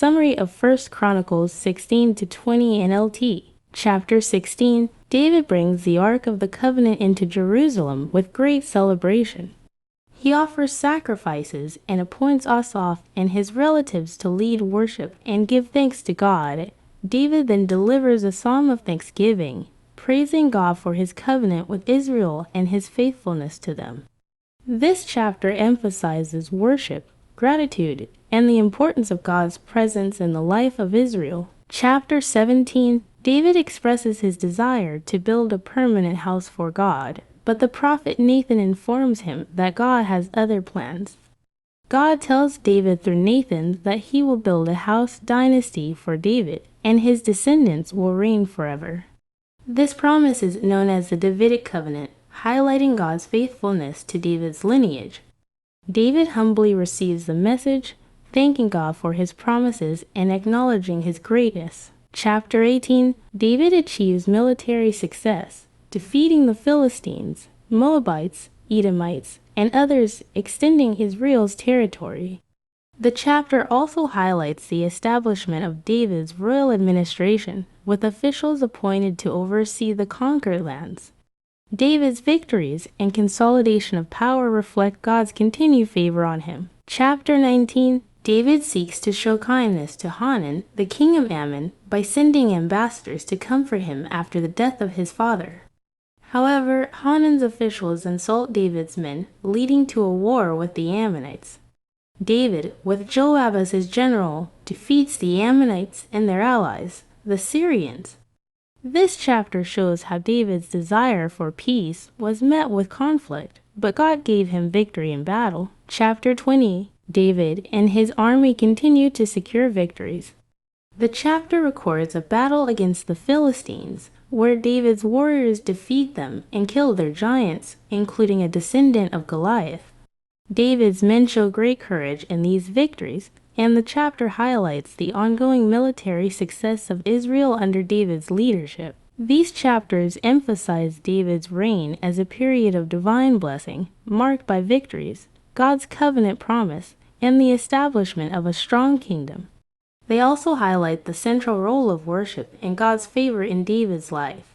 Summary of 1 Chronicles 16 to 20 NLT. Chapter 16. David brings the Ark of the Covenant into Jerusalem with great celebration. He offers sacrifices and appoints Asaph and his relatives to lead worship and give thanks to God. David then delivers a psalm of thanksgiving, praising God for his covenant with Israel and his faithfulness to them. This chapter emphasizes worship, gratitude, and the importance of God's presence in the life of Israel. Chapter 17. David expresses his desire to build a permanent house for God, but the prophet Nathan informs him that God has other plans. God tells David through Nathan that he will build a house dynasty for David, and his descendants will reign forever. This promise is known as the Davidic covenant, highlighting God's faithfulness to David's lineage. David humbly receives the message, thanking God for his promises and acknowledging his greatness. Chapter 18. David achieves military success, defeating the Philistines, Moabites, Edomites, and others, extending Israel's territory. The chapter also highlights the establishment of David's royal administration, with officials appointed to oversee the conquered lands. David's victories and consolidation of power reflect God's continued favor on him. Chapter 19. David seeks to show kindness to Hanan, the king of Ammon, by sending ambassadors to comfort him after the death of his father. However, Hanan's officials insult David's men, leading to a war with the Ammonites. David, with Joab as his general, defeats the Ammonites and their allies, the Syrians. This chapter shows how David's desire for peace was met with conflict, but God gave him victory in battle. Chapter 20. David and his army continued to secure victories. The chapter records a battle against the Philistines, where David's warriors defeat them and kill their giants, including a descendant of Goliath. David's men show great courage in these victories, and the chapter highlights the ongoing military success of Israel under David's leadership. These chapters emphasize David's reign as a period of divine blessing, marked by victories, God's covenant promise, and the establishment of a strong kingdom. They also highlight the central role of worship and God's favor in David's life.